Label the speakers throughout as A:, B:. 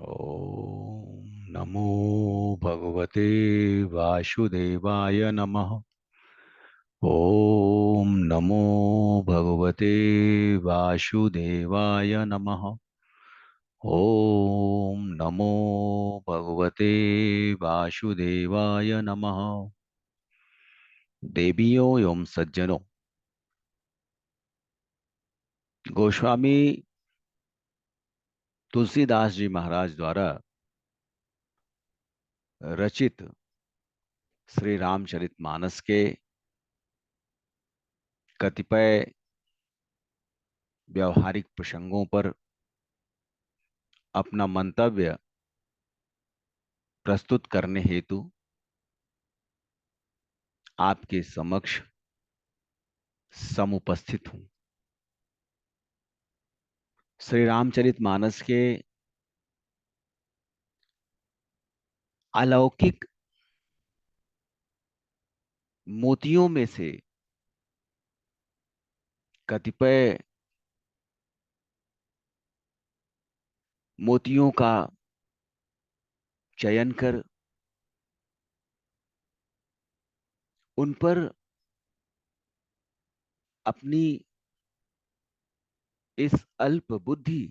A: ओम नमो भगवते वासुदेवाय नमः। ओम नमो भगवते वासुदेवाय नमः। ओम नमो भगवते वासुदेवाय नमः। देवियों एवं सज्जनों, गोस्वामी तुलसीदास जी महाराज द्वारा रचित श्री रामचरितमानस के कतिपय व्यवहारिक प्रसंगों पर अपना मंतव्य प्रस्तुत करने हेतु आपके समक्ष समुपस्थित हूं। श्री रामचरितमानस के अलौकिक मोतियों में से कतिपय मोतियों का चयन कर उन पर अपनी इस अल्प बुद्धि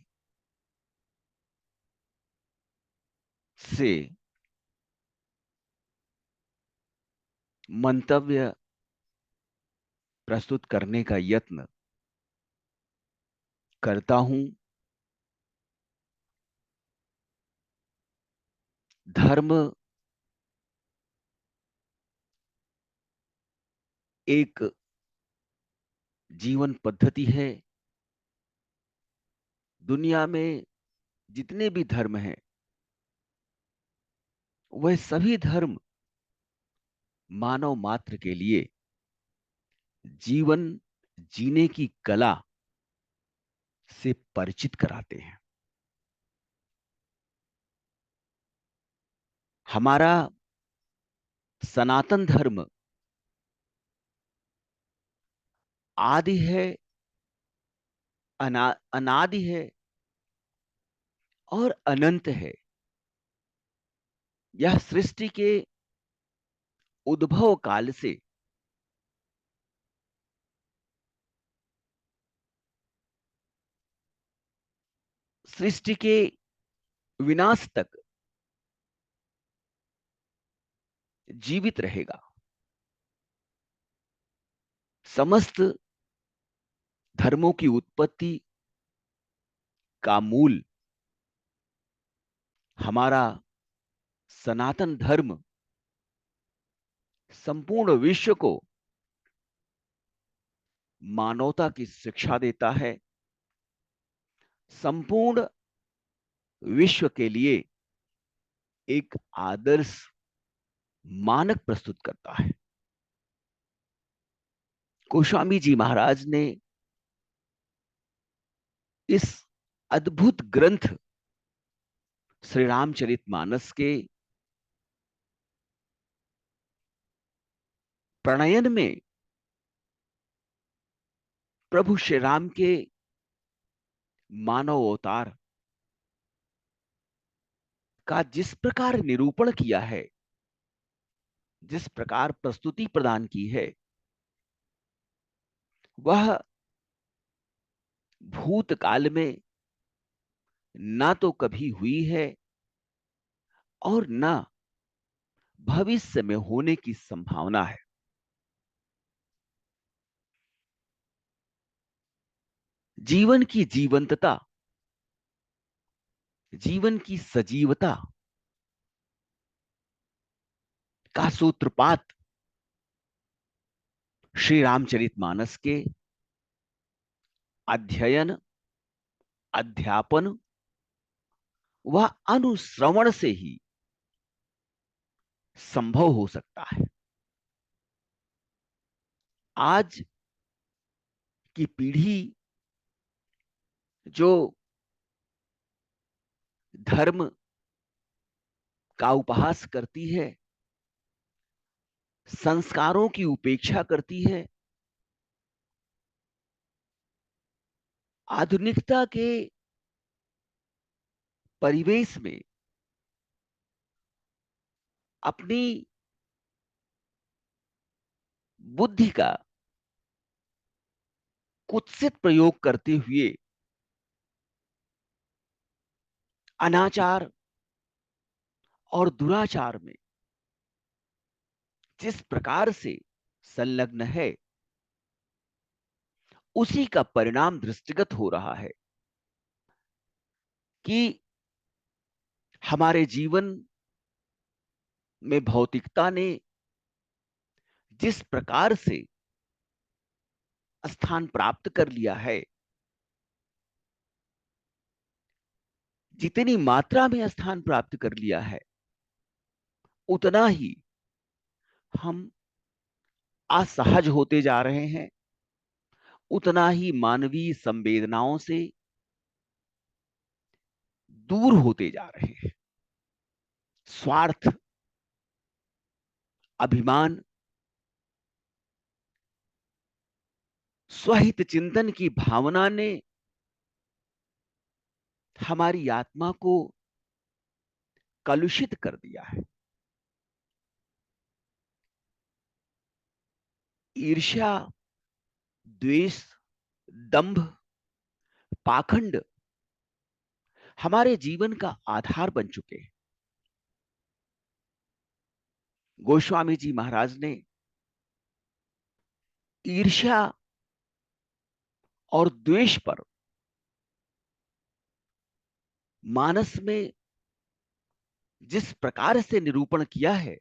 A: से मंतव्य प्रस्तुत करने का यत्न करता हूं। धर्म एक जीवन पद्धति है। दुनिया में जितने भी धर्म हैं, वह सभी धर्म मानव मात्र के लिए जीवन जीने की कला से परिचित कराते हैं। हमारा सनातन धर्म आदि है, अनादि है और अनंत है। यह सृष्टि के उद्भव काल से सृष्टि के विनाश तक जीवित रहेगा। समस्त धर्मों की उत्पत्ति का मूल हमारा सनातन धर्म संपूर्ण विश्व को मानवता की शिक्षा देता है। संपूर्ण विश्व के लिए एक आदर्श मानक प्रस्तुत करता है। गोस्वामी जी महाराज ने इस अद्भुत ग्रंथ श्री रामचरितमानस के प्रणयन में प्रभु श्री राम के मानव अवतार का जिस प्रकार निरूपण किया है, जिस प्रकार प्रस्तुति प्रदान की है, वह भूतकाल में ना तो कभी हुई है और ना भविष्य में होने की संभावना है। जीवन की जीवंतता, जीवन की सजीवता का सूत्रपात श्री रामचरितमानस के अध्ययन, अध्यापन व अनुश्रवण से ही संभव हो सकता है। आज की पीढ़ी जो धर्म का उपहास करती है, संस्कारों की उपेक्षा करती है, आधुनिकता के परिवेश में अपनी बुद्धि का कुत्सित प्रयोग करते हुए अनाचार और दुराचार में जिस प्रकार से संलग्न है, उसी का परिणाम दृष्टिगत हो रहा है कि हमारे जीवन में भौतिकता ने जिस प्रकार से स्थान प्राप्त कर लिया है, जितनी मात्रा में स्थान प्राप्त कर लिया है, उतना ही हम असहज होते जा रहे हैं, उतना ही मानवीय संवेदनाओं से दूर होते जा रहे हैं। स्वार्थ, अभिमान, स्वहित चिंतन की भावना ने हमारी आत्मा को कलुषित कर दिया है। ईर्ष्या, द्वेष, दंभ, पाखंड हमारे जीवन का आधार बन चुके हैं। गोस्वामी जी महाराज ने ईर्ष्या और द्वेष पर मानस में जिस प्रकार से निरूपण किया है,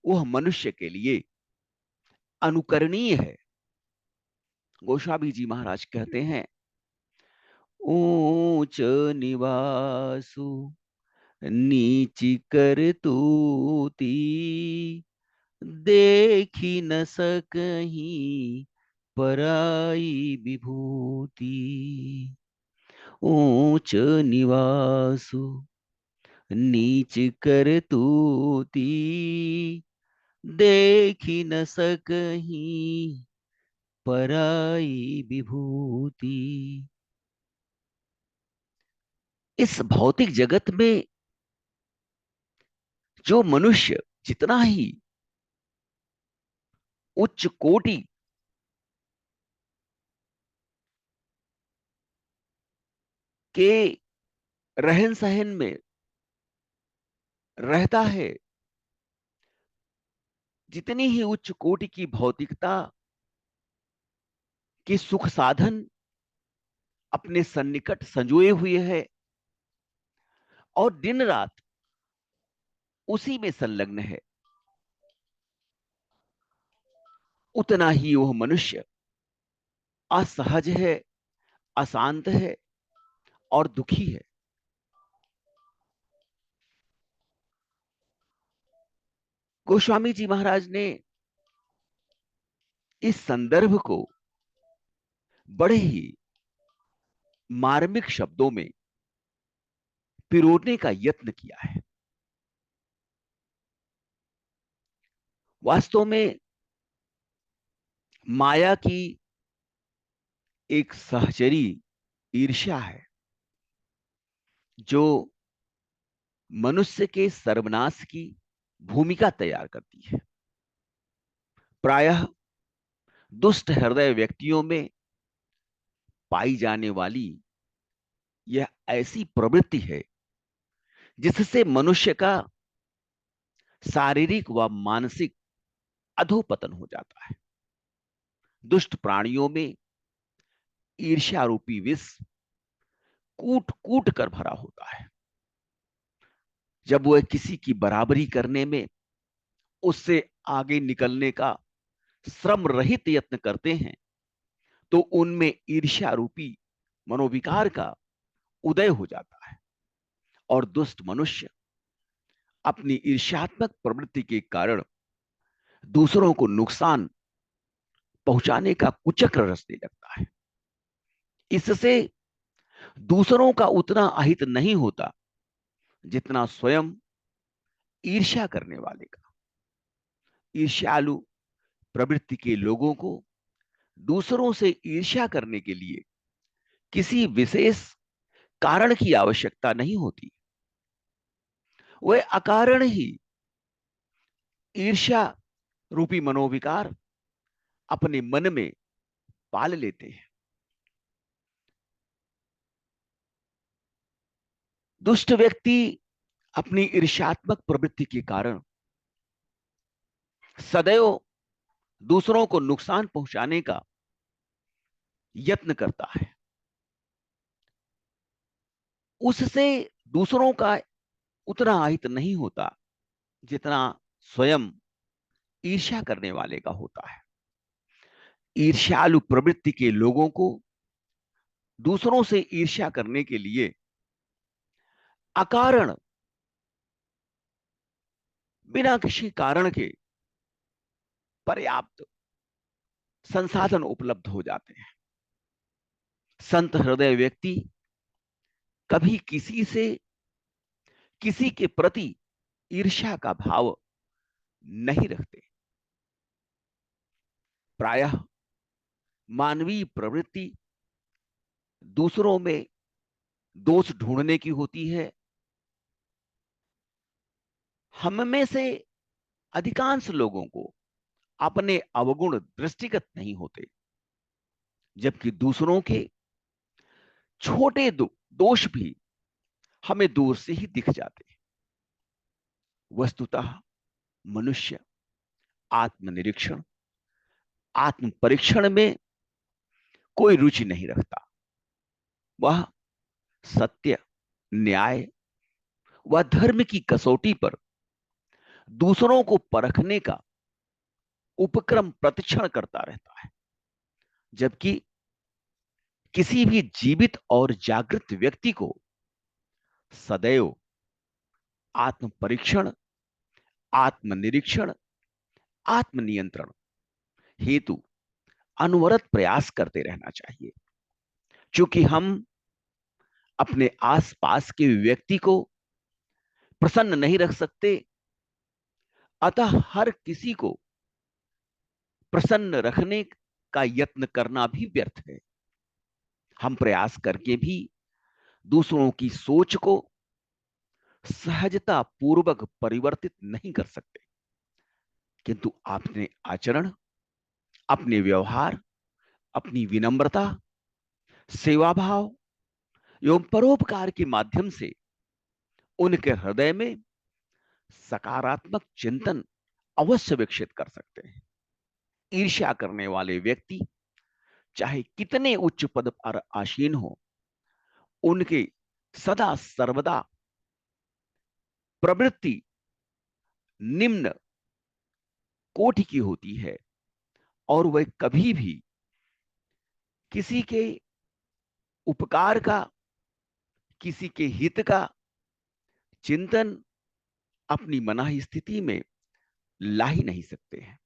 A: वह मनुष्य के लिए अनुकरणीय है। गोस्वामी जी महाराज कहते हैं, ऊंच निवासु नीची कर तूती, देखी न सकहीं पराई विभूति। ऊंच निवासु नीच कर तूती, देखी न सकहीं पराई विभूति। इस भौतिक जगत में जो मनुष्य जितना ही उच्च कोटि के रहन सहन में रहता है, जितनी ही उच्च कोटि की भौतिकता के सुख साधन अपने सन्निकट संजोए हुए है और दिन रात उसी में संलग्न है, उतना ही वह मनुष्य असहज है, अशांत है और दुखी है। गोस्वामी जी महाराज ने इस संदर्भ को बड़े ही मार्मिक शब्दों में पिरोने का यत्न किया है। वास्तव में माया की एक सहचरी ईर्ष्या है, जो मनुष्य के सर्वनाश की भूमिका तैयार करती है। प्रायः दुष्ट हृदय व्यक्तियों में पाई जाने वाली यह ऐसी प्रवृत्ति है जिससे मनुष्य का शारीरिक व मानसिक अधोपतन हो जाता है। दुष्ट प्राणियों में ईर्ष्या रूपी विष कूट कूट कर भरा होता है। जब वह किसी की बराबरी करने में उससे आगे निकलने का श्रम रहित यत्न करते हैं, तो उनमें ईर्ष्या रूपी मनोविकार का उदय हो जाता है और दुष्ट मनुष्य अपनी ईर्ष्यात्मक प्रवृत्ति के कारण दूसरों को नुकसान पहुंचाने का कुचक्र रचने लगता है। इससे दूसरों का उतना अहित नहीं होता जितना स्वयं ईर्ष्या करने वाले का। ईर्ष्यालु प्रवृत्ति के लोगों को दूसरों से ईर्ष्या करने के लिए किसी विशेष कारण की आवश्यकता नहीं होती, वह अकारण ही ईर्ष्या रूपी मनोविकार अपने मन में पाल लेते हैं। दुष्ट व्यक्ति अपनी ईर्ष्यात्मक प्रवृत्ति के कारण सदैव दूसरों को नुकसान पहुंचाने का यत्न करता है। उससे दूसरों का उतना अहित नहीं होता जितना स्वयं ईर्ष्या करने वाले का होता है। ईर्ष्यालु प्रवृत्ति के लोगों को दूसरों से ईर्ष्या करने के लिए अकारण, बिना किसी कारण के पर्याप्त संसाधन उपलब्ध हो जाते हैं। संत हृदय व्यक्ति कभी किसी के प्रति ईर्ष्या का भाव नहीं रखते। प्रायः मानवीय प्रवृत्ति दूसरों में दोष ढूंढने की होती है। हम में से अधिकांश लोगों को अपने अवगुण दृष्टिगत नहीं होते, जबकि दूसरों के छोटे दोष भी हमें दूर से ही दिख जाते हैं। वस्तुतः मनुष्य आत्मनिरीक्षण, आत्म परीक्षण में कोई रुचि नहीं रखता। वह सत्य, न्याय व धर्म की कसौटी पर दूसरों को परखने का उपक्रम प्रतिक्षण करता रहता है। जबकि किसी भी जीवित और जागृत व्यक्ति को सदैव आत्म परीक्षण, आत्मनिरीक्षण, आत्मनियंत्रण हेतु अनवरत प्रयास करते रहना चाहिए। क्योंकि हम अपने आसपास के व्यक्ति को प्रसन्न नहीं रख सकते, अतः हर किसी को प्रसन्न रखने का यत्न करना भी व्यर्थ है। हम प्रयास करके भी दूसरों की सोच को सहजता पूर्वक परिवर्तित नहीं कर सकते, किंतु अपने आचरण, अपने व्यवहार, अपनी विनम्रता, सेवा भाव एवं परोपकार के माध्यम से उनके हृदय में सकारात्मक चिंतन अवश्य विकसित कर सकते हैं। ईर्ष्या करने वाले व्यक्ति चाहे कितने उच्च पद पर आसीन हो, उनके सदा सर्वदा प्रवृत्ति निम्न कोटि की होती है और वह कभी भी किसी के उपकार का, किसी के हित का चिंतन अपनी मनाही स्थिति में ला ही नहीं सकते हैं।